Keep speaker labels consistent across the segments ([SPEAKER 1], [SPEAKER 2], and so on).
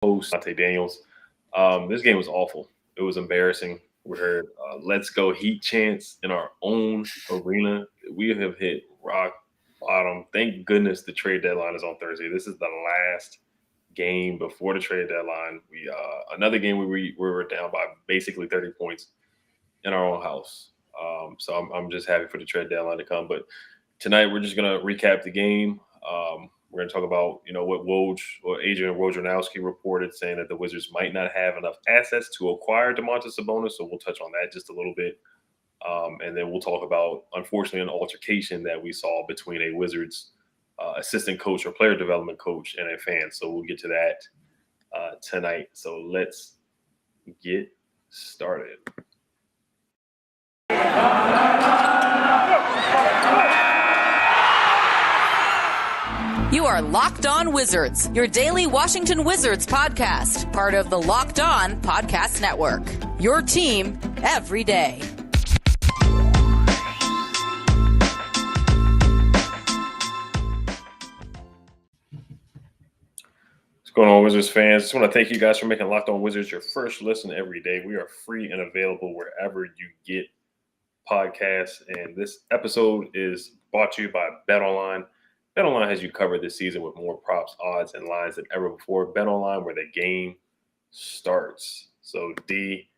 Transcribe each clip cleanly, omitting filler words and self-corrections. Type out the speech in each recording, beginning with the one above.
[SPEAKER 1] host, Dante Daniels. This game was awful. It was embarrassing. We heard "Let's Go Heat" chants in our own arena. We have hit rock bottom. Thank goodness the trade deadline is on Thursday. This is the last game before the trade deadline. We another game we were down by basically 30 points in our own house. So I'm just happy for the trade deadline to come. But tonight we're just gonna recap the game. We're gonna talk about what Woj or Adrian Wojnarowski reported, saying that the Wizards might not have enough assets to acquire Domantas Sabonis. So we'll touch on that just a little bit, and then we'll talk about, unfortunately, an altercation that we saw between a Wizards assistant coach or player development coach and a fan. So we'll get to that tonight. So let's get started.
[SPEAKER 2] You are Locked On Wizards, your daily Washington Wizards podcast, part of the Locked On Podcast Network. Your team every day.
[SPEAKER 1] What's going on, Wizards fans? Just want to thank you guys for making Locked On Wizards your first listen every day. We are free and available wherever you get podcasts. And this episode is brought to you by BetOnline. BetOnline has you covered this season with more props, odds, and lines than ever before. BetOnline, where the game starts. So, D,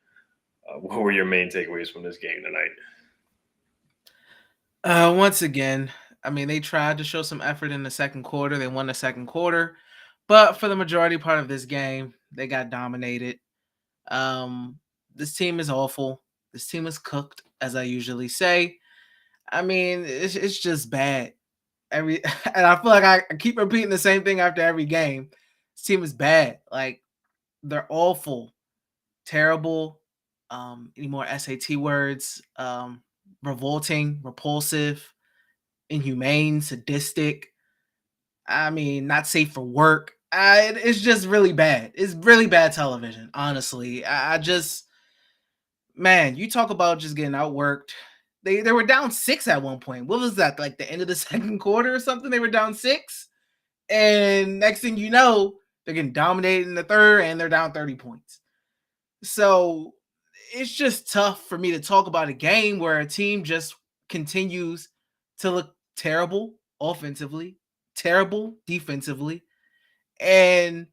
[SPEAKER 1] what were your main takeaways from this game tonight?
[SPEAKER 3] Once again, I mean, they tried to show some effort in the second quarter. They won the second quarter. But for the majority part of this game, they got dominated. This team is awful. This team is cooked, as I usually say. I mean, it's just bad. And I feel like I keep repeating the same thing after every game. This team is bad. Like, they're awful, terrible. Any more SAT words? Revolting, repulsive, inhumane, sadistic. I mean, not safe for work. It's just really bad. It's really bad television, honestly. Man, you talk about just getting outworked. They were down 6 at one point. What was that, like the end of the second quarter or something? They were down 6. And next thing you know, they're getting dominated in the third and they're down 30 points. So it's just tough for me to talk about a game where a team just continues to look terrible offensively, terrible defensively, and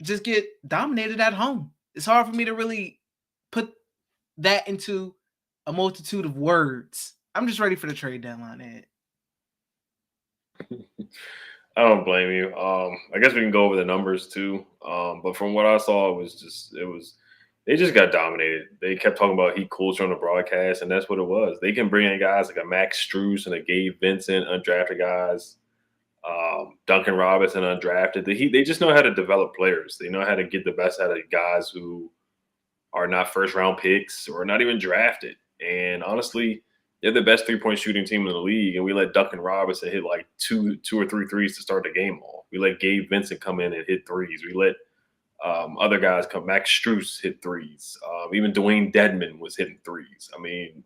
[SPEAKER 3] just get dominated at home. It's hard for me to really put that into a multitude of words. I'm just ready for the trade deadline, Ed.
[SPEAKER 1] I don't blame you. I guess we can go over the numbers too. But from what I saw, they just got dominated. They kept talking about heat culture on the broadcast, and that's what it was. They can bring in guys like a Max Strus and a Gabe Vincent, undrafted guys, Duncan Robinson, undrafted. They just know how to develop players. They know how to get the best out of guys who are not first-round picks or not even drafted. And honestly, they're the best three-point shooting team in the league, and we let Duncan Robinson hit like two or three threes to start the game off. We let Gabe Vincent come in and hit threes. We let other guys come. Max Strus hit threes. Even Dwayne Dedman was hitting threes. I mean,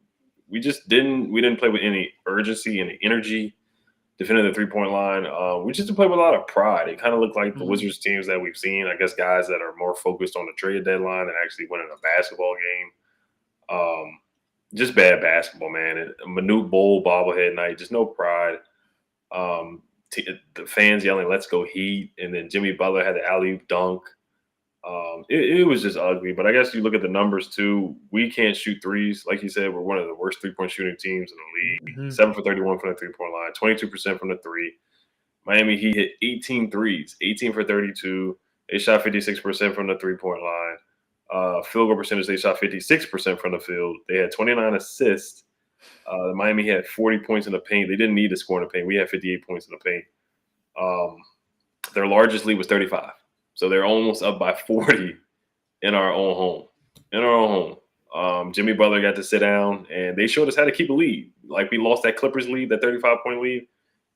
[SPEAKER 1] we didn't play with any urgency and energy defending the three-point line. We just didn't play with a lot of pride. It kind of looked like the Wizards teams that we've seen. I guess guys that are more focused on the trade deadline and actually winning a basketball game. Just bad basketball, man. A Manute Bol bobblehead night, just no pride. The fans yelling, "Let's go Heat," and then Jimmy Butler had the alley-oop dunk. It was just ugly. But I guess you look at the numbers too. We can't shoot threes. Like you said, we're one of the worst three-point shooting teams in the league. 7 for 31 from the three-point line, 22% from the three. Miami Heat hit 18 threes, 18 for 32. They shot 56% from the three-point line. Field goal percentage, they shot 56% from the field. They had 29 assists. Miami had 40 points in the paint. They didn't need to score in the paint. We had 58 points in the paint. Their largest lead was 35. So they're almost up by 40 in our own home. Jimmy Butler got to sit down, and they showed us how to keep a lead. Like we lost that Clippers lead, that 35-point lead.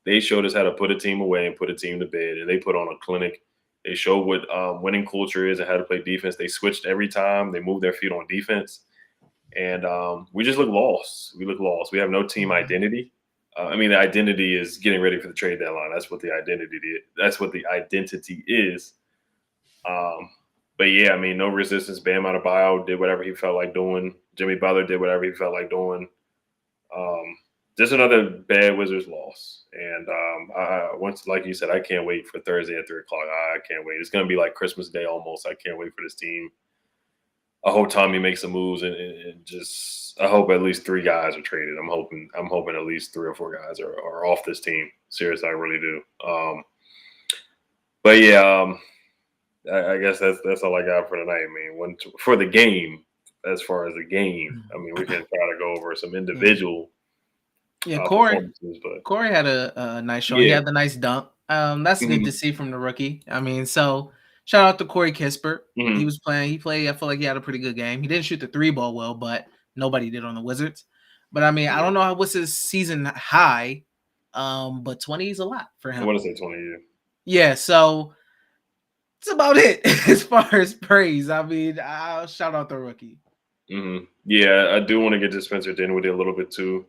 [SPEAKER 1] They showed us how to put a team away and put a team to bed, and they put on a clinic. They showed what winning culture is and how to play defense. They switched every time. They moved their feet on defense. And we just look lost. We look lost. We have no team identity. The identity is getting ready for the trade deadline. That's what the identity is. But yeah, I mean, no resistance. Bam Adebayo did whatever he felt like doing. Jimmy Butler did whatever he felt like doing. Just another bad Wizards loss. And once, like you said, I can't wait for Thursday at 3:00. I can't wait. It's going to be like Christmas Day almost. I can't wait for this team. I hope Tommy makes some moves and just I hope at least 3 guys are traded. I'm hoping at least 3 or 4 guys are off this team. Seriously, I really do. But yeah, I guess that's all I got for tonight. I mean, for the game, as far as the game, I mean, we can try to go over some individual performances. But
[SPEAKER 3] Corey had a nice show.
[SPEAKER 1] yeah,
[SPEAKER 3] He had the nice dunk. That's good to see from the rookie. I mean, so shout out to Corey Kispert. He was playing. He played. I feel like he had a pretty good game. He didn't shoot the 3-ball well, but nobody did on the Wizards. But I mean, I don't know what's his season high, but 20 is a lot for him.
[SPEAKER 1] I want to say 20.
[SPEAKER 3] Yeah, so that's about it as far as praise. I mean, I'll shout out the rookie.
[SPEAKER 1] Yeah, I do want to get to Spencer Dinwiddie a little bit too.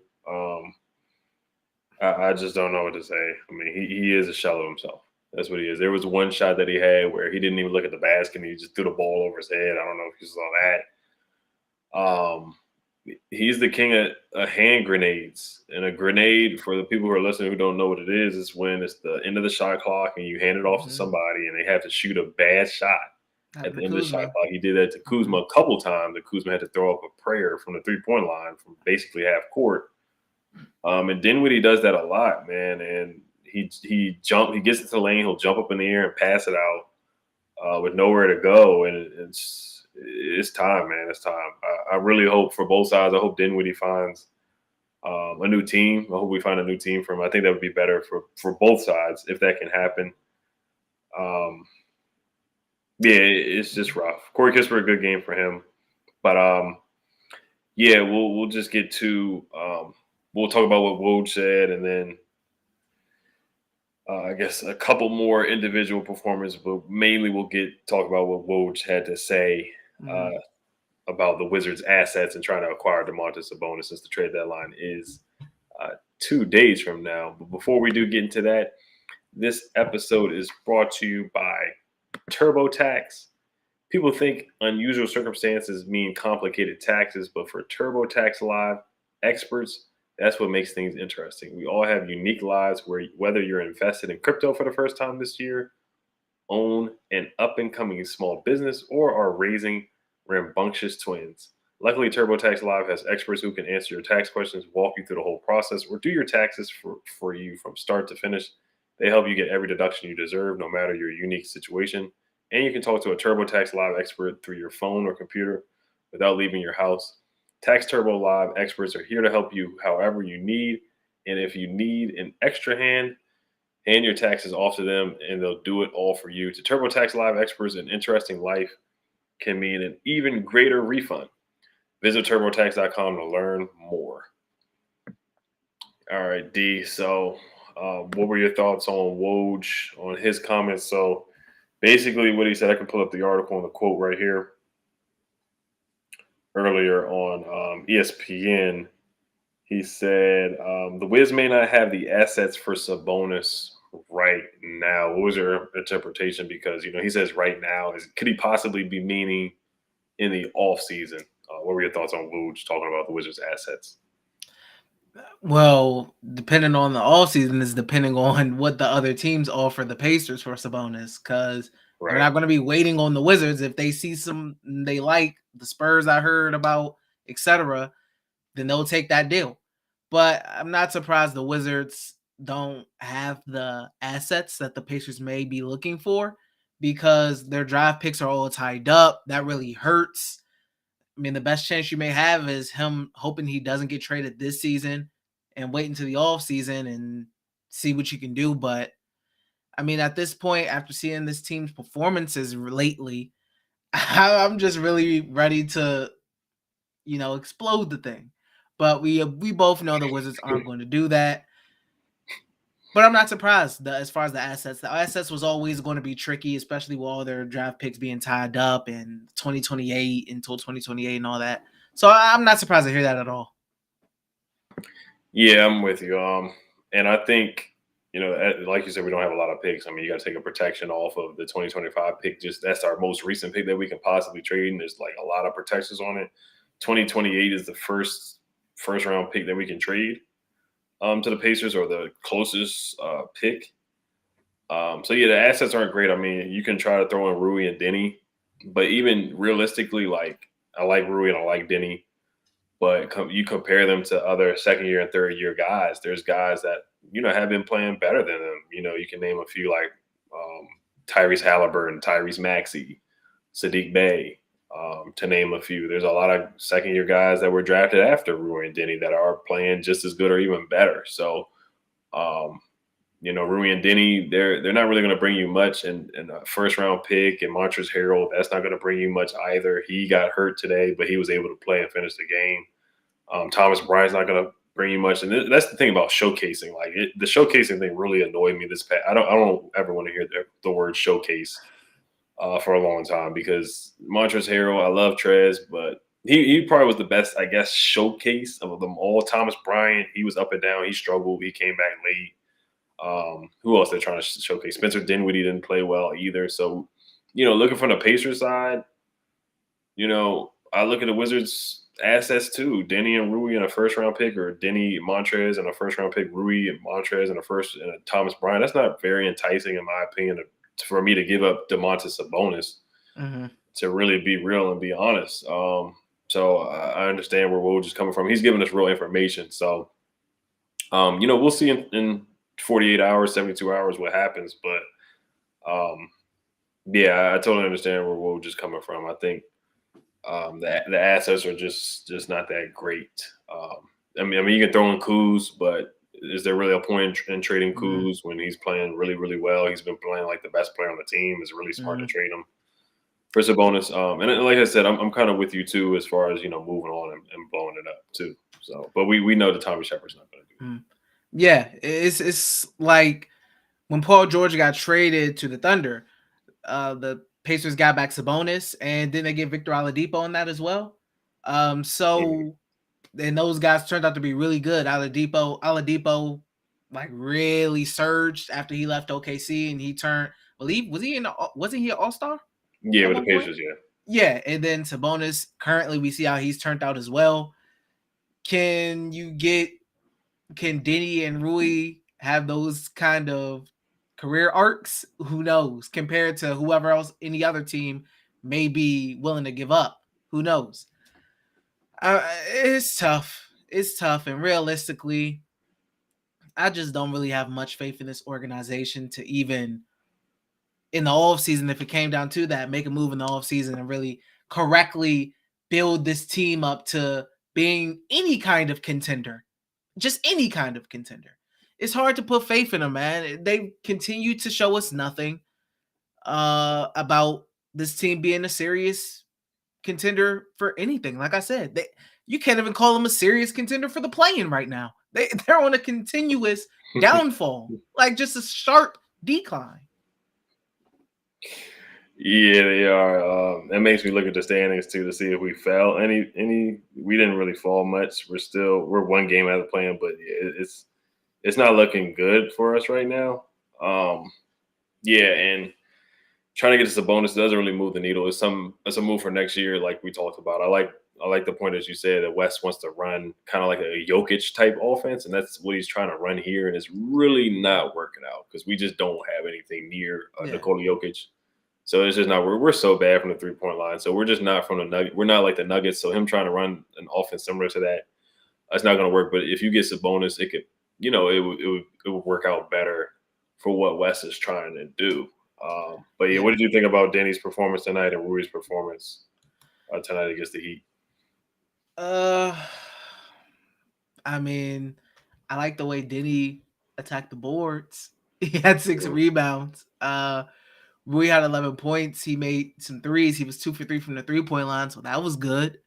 [SPEAKER 1] I just don't know what to say. I mean, he is a shell of himself. That's what he is. There was one shot that he had where he didn't even look at the basket and he just threw the ball over his head. I don't know if you saw that. He's the king of hand grenades. And a grenade, for the people who are listening who don't know what it is when it's the end of the shot clock and you hand it off to somebody and they have to shoot a bad shot at the end of the shot clock. He did that to Kuzma a couple times. And Kuzma had to throw up a prayer from the 3-point line from basically half court. And Dinwiddie does that a lot, man. And he gets into the lane, he'll jump up in the air and pass it out with nowhere to go. And it's time, man. It's time. I really hope for both sides. I hope Dinwiddie finds a new team. I hope we find a new team for him. I think that would be better for both sides if that can happen. Yeah, it's just rough. Corey Kispert, a good game for him. But yeah, we'll just get to we'll talk about what Woj said, and then I guess a couple more individual performances, but mainly we'll talk about what Woj had to say about the Wizards' assets and trying to acquire Domantas Sabonis, since the trade deadline is 2 days from now. But before we do get into that, this episode is brought to you by TurboTax. People think unusual circumstances mean complicated taxes, but for TurboTax Live experts, that's what makes things interesting. We all have unique lives where whether you're invested in crypto for the first time this year, own an up-and-coming small business, or are raising rambunctious twins. Luckily, TurboTax Live has experts who can answer your tax questions, walk you through the whole process, or do your taxes for you from start to finish. They help you get every deduction you deserve, no matter your unique situation. And you can talk to a TurboTax Live expert through your phone or computer without leaving your house. Tax Turbo Live experts are here to help you however you need. And if you need an extra hand your taxes off to them, and they'll do it all for you. To TurboTax Live experts, an interesting life can mean an even greater refund. Visit TurboTax.com to learn more. All right, D. So what were your thoughts on Woj, on his comments? So basically what he said, I can pull up the article and the quote right here. Earlier on ESPN, he said, the Wiz may not have the assets for Sabonis right now. What was your interpretation? Because, he says right now. Could he possibly be meaning in the offseason? What were your thoughts on Woj talking about the Wizards' assets?
[SPEAKER 3] Well, depending on the offseason is depending on what the other teams offer the Pacers for Sabonis, because they're not going to be waiting on the Wizards. If they see some they like, the Spurs I heard about, etc., then they'll take that deal. But I'm not surprised the Wizards don't have the assets that the Pacers may be looking for, because their draft picks are all tied up. That really hurts. I mean, the best chance you may have is him hoping he doesn't get traded this season and wait until the off season and see what you can do. But I mean, at this point, after seeing this team's performances lately, I'm just really ready to, explode the thing. But we both know the Wizards aren't going to do that. But I'm not surprised as far as the assets. The assets was always going to be tricky, especially with all their draft picks being tied up in 2028 until 2028 and all that. So I'm not surprised to hear that at all.
[SPEAKER 1] Yeah, I'm with you. And I think like you said, we don't have a lot of picks. I mean, you got to take a protection off of the 2025 pick. Just that's our most recent pick that we can possibly trade, and there's like a lot of protections on it. 2028 is the first round pick that we can trade to the Pacers, or the closest pick. So yeah, the assets aren't great. I mean, you can try to throw in Rui and Denny, but even realistically, like I like Rui and I like Denny, but you compare them to other second year and third year guys. There's guys that have been playing better than them. You can name a few like Tyrese Halliburton, Tyrese Maxey, Sadiq Bey, to name a few. There's a lot of second year guys that were drafted after Rui and Denny that are playing just as good or even better. So, Rui and Denny, they're not really going to bring you much. And a first round pick and Montrezl Harrell, that's not going to bring you much either. He got hurt today, but he was able to play and finish the game. Thomas Bryant's not going to bring you much. And that's the thing about showcasing. Like the showcasing thing really annoyed me this past. I don't ever want to hear the word showcase for a long time, because Montrezl Harrell, I love Trez, but he probably was the best, I guess, showcase of them all. Thomas Bryant, he was up and down. He struggled. He came back late. Who else they're trying to showcase? Spencer Dinwiddie didn't play well either. So, looking from the Pacers side, I look at the Wizards' assets too. Denny and Rui in a first round pick, or Denny Montrez in a first round pick, Rui and Montrez in a Thomas Bryant. That's not very enticing, in my opinion, for me to give up Domantas Sabonis to really be real and be honest. So I understand where Woj is coming from. He's giving us real information. So, we'll see in 48 hours, 72 hours what happens. But, yeah, I totally understand where Woj is coming from. I think the assets are just not that great. I mean, you can throw in Kuz, but is there really a point in trading Kuz when he's playing really, really well? He's been playing like the best player on the team. It's really smart to trade him for Sabonis. And like I said, I'm kind of with you too, as far as, moving on and blowing it up too. So, but we know that Tommy Shepard's not going to do it.
[SPEAKER 3] Yeah, it's like when Paul George got traded to the Thunder, the Pacers got back Sabonis, and then they get Victor Oladipo on that as well. And those guys turned out to be really good. Oladipo like really surged after he left OKC, and he turned. Wasn't he an All-Star?
[SPEAKER 1] Yeah, with the Pacers, yeah.
[SPEAKER 3] Yeah, and then Sabonis, currently we see how he's turned out as well. Can Denny and Rui have those kind of career arcs? Who knows? Compared to whoever else, any other team may be willing to give up. Who knows? It's tough. It's tough. And realistically, I just don't really have much faith in this organization to even, in the offseason, if it came down to that, make a move in the offseason and really correctly build this team up to being any kind of contender. Just any kind of contender. It's hard to put faith in them, man. They continue to show us nothing about this team being a serious contender for anything. Like I said, you can't even call them a serious contender for the play-in right now. They're on a continuous downfall, like just a sharp decline.
[SPEAKER 1] Yeah, they are. That makes me look at the standings too to see if we fell. We didn't really fall much. We're one game out of the play-in, but it's not looking good for us right now. Yeah, and trying to get to Sabonis doesn't really move the needle. It's a move for next year, like we talked about. I like the point, as you said, that West wants to run kind of like a Jokic type offense, and that's what he's trying to run here, and it's really not working out because we just don't have anything near Nikola Jokic. So it's just not. We're so bad from the 3-point line. So we're just not from the Nuggets. We're not like the Nuggets. So him trying to run an offense similar to that, it's not going to work. But if you get Sabonis, it could, it would work out better for what West is trying to do. But yeah, what did you think about Danny's performance tonight and Rui's performance tonight against the Heat?
[SPEAKER 3] I mean, I like the way Denny attacked the boards. He had 6 rebounds. Rui had 11 points. He made some threes. He was 2 for 3 from the 3-point line, so that was good.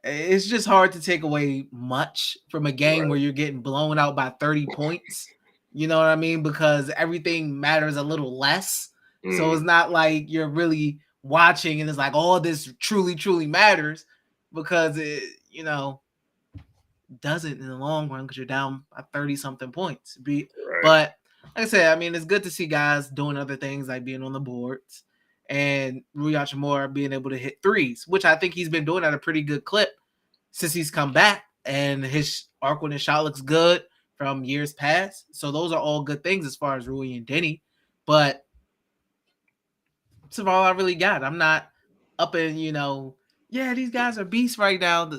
[SPEAKER 3] It's just hard to take away much from a game where you're getting blown out by 30 points. You know what I mean? Because everything matters a little less. So it's not like you're really watching and it's like, oh, this truly, truly matters, because it, doesn't in the long run because you're down by 30-something points. But like I said, I mean, it's good to see guys doing other things like being on the boards and Rui Hachimura being able to hit threes, which I think he's been doing at a pretty good clip since he's come back. And his arc on his shot looks good from years past. So those are all good things as far as Rui and Denny. But that's all I really got. I'm not up in, yeah, these guys are beasts right now.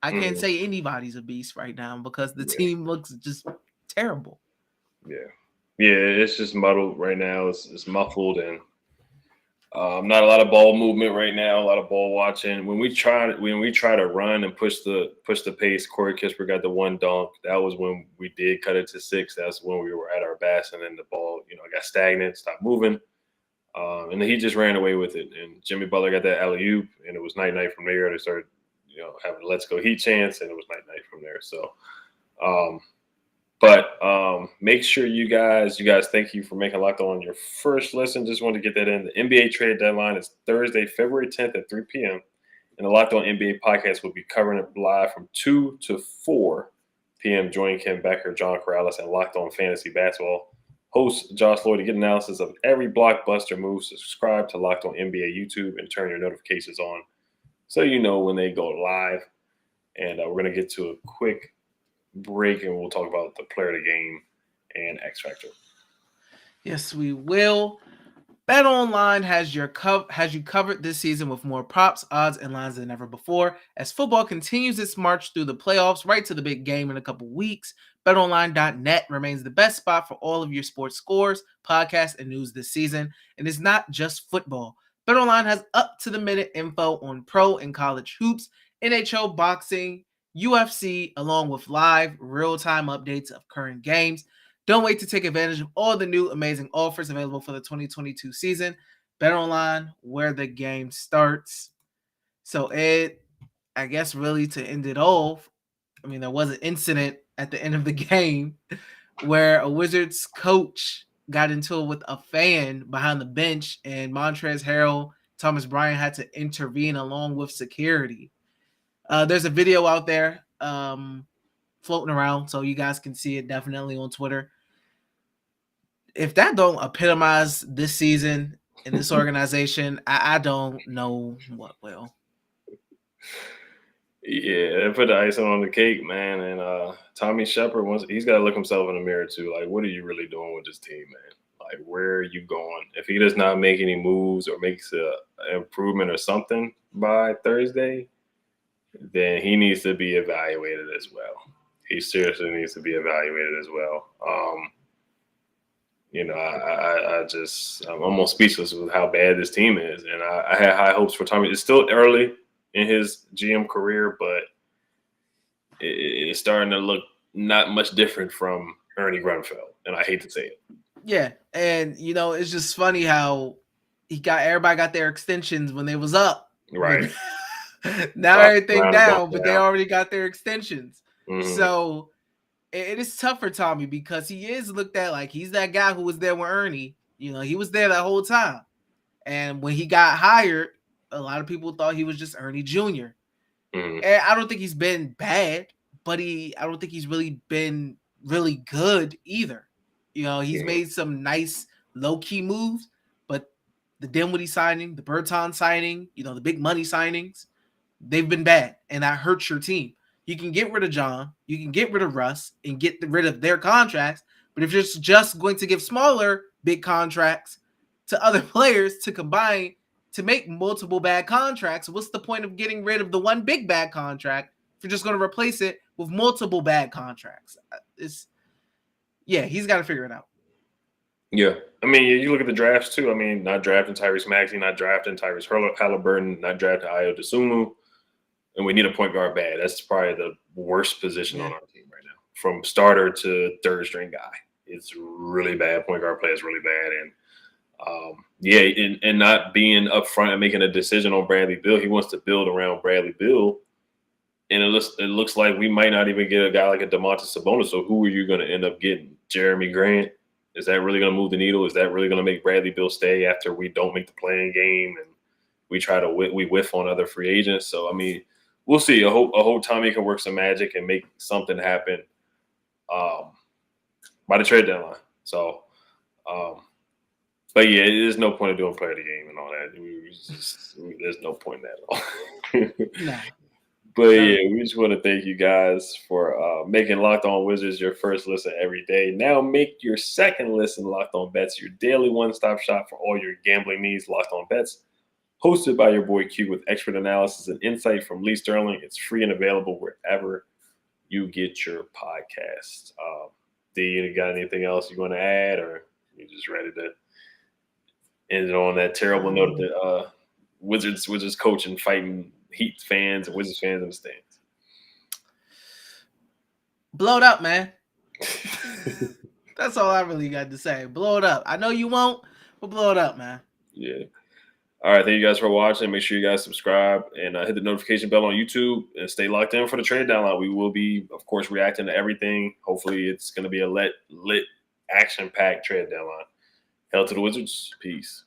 [SPEAKER 3] I can't say anybody's a beast right now because the team looks just terrible.
[SPEAKER 1] Yeah. It's just muddled right now. It's muffled and not a lot of ball movement right now. A lot of ball watching. When we try to run and push the pace, Corey Kispert got the one dunk. That was when we did cut it to 6. That's when we were at our best, and then the ball, got stagnant, stopped moving, and then he just ran away with it. And Jimmy Butler got that alley-oop, and it was night from there. They started, having a let's go Heat chance, and it was night from there. So. But make sure you guys, thank you for making Locked On your first listen. Just wanted to get that in. The NBA trade deadline is Thursday, February 10th at 3 p.m. And the Locked On NBA podcast will be covering it live from 2 to 4 p.m. Join Ken Becker, John Corrales, and Locked On Fantasy Basketball host Josh Lloyd to get analysis of every blockbuster move. Subscribe to Locked On NBA YouTube and turn your notifications on so you know when they go live. And we're going to get to a quick break and we'll talk about the player of the game and X Factor.
[SPEAKER 3] Yes, we will. BetOnline has you covered this season with more props, odds, and lines than ever before. As football continues its march through the playoffs, right to the big game in a couple weeks, BetOnline.net remains the best spot for all of your sports scores, podcasts, and news this season. And it's not just football. BetOnline has up-to-the-minute info on pro and college hoops, NHL boxing, UFC, along with live, real-time updates of current games. Don't wait to take advantage of all the new amazing offers available for the 2022 season. BetOnline, where the game starts. So, Ed, I guess really to end it off, I mean, there was an incident at the end of the game where a Wizards coach got into it with a fan behind the bench, and Montrezl Harrell, Thomas Bryant had to intervene along with security. There's a video out there floating around, so you guys can see it definitely on Twitter. If that don't epitomize this season in this organization, I don't know what will.
[SPEAKER 1] Yeah, they put the icing on the cake, man. And Tommy Shepard, he's got to look himself in the mirror too. Like, what are you really doing with this team, man? Like, where are you going? If he does not make any moves or makes an improvement or something by Thursday, then he needs to be evaluated as well. He seriously needs to be evaluated as well. I'm almost speechless with how bad this team is. And I had high hopes for Tommy. It's still early in his GM career, but it's starting to look not much different from Ernie Grunfeld. And I hate to say it.
[SPEAKER 3] Yeah. And, it's just funny how everybody got their extensions when they was up.
[SPEAKER 1] Right.
[SPEAKER 3] Now everything down, but they already got their extensions. Mm-hmm. So it is tough for Tommy because he is looked at like he's that guy who was there with Ernie. He was there that whole time. And when he got hired, a lot of people thought he was just Ernie Jr. Mm-hmm. And I don't think he's been bad, but I don't think he's really been really good either. He's made some nice low-key moves, but the Dinwiddie signing, the Berton signing, the big money signings, they've been bad, and that hurts your team. You can get rid of John, you can get rid of Russ, and get rid of their contracts, but if you're just going to give smaller big contracts to other players to combine to make multiple bad contracts, what's the point of getting rid of the one big bad contract if you're just going to replace it with multiple bad contracts? He's got to figure it out.
[SPEAKER 1] Yeah. I mean, you look at the drafts too. I mean, not drafting Tyrese Maxey, not drafting Tyrese Halliburton, not drafting Ayo Dosunmu. And we need a point guard bad. That's probably the worst position on our team right now. From starter to third string guy. It's really bad. Point guard play is really bad. And and not being upfront and making a decision on Bradley Beal. He wants to build around Bradley Beal. And it looks like we might not even get a guy like a Domantas Sabonis. So who are you going to end up getting? Jeremy Grant? Is that really going to move the needle? Is that really going to make Bradley Beal stay after we don't make the playing game and we try to we whiff on other free agents? So, I mean, we'll see. I hope Tommy can work some magic and make something happen by the trade deadline. So, but yeah, there's no point in doing player of the game and all that. There's no point in that at all.
[SPEAKER 3] No.
[SPEAKER 1] But yeah, we just want to thank you guys for making Locked On Wizards your first listen every day. Now make your second listen Locked On Bets your daily one-stop shop for all your gambling needs. Locked On Bets, hosted by your boy Q with expert analysis and insight from Lee Sterling. It's free and available wherever you get your podcast. D, you got anything else you want to add, or you just ready to end it on that terrible note that Wizards coaching fighting Heat fans and Wizards fans in the stands?
[SPEAKER 3] Blow it up, man. That's all I really got to say. Blow it up. I know you won't, but blow it up, man.
[SPEAKER 1] Yeah. All right. Thank you guys for watching. Make sure you guys subscribe and hit the notification bell on YouTube and stay locked in for the trade deadline. We will be, of course, reacting to everything. Hopefully, it's going to be a lit, action-packed trade deadline. Hell to the Wizards. Peace.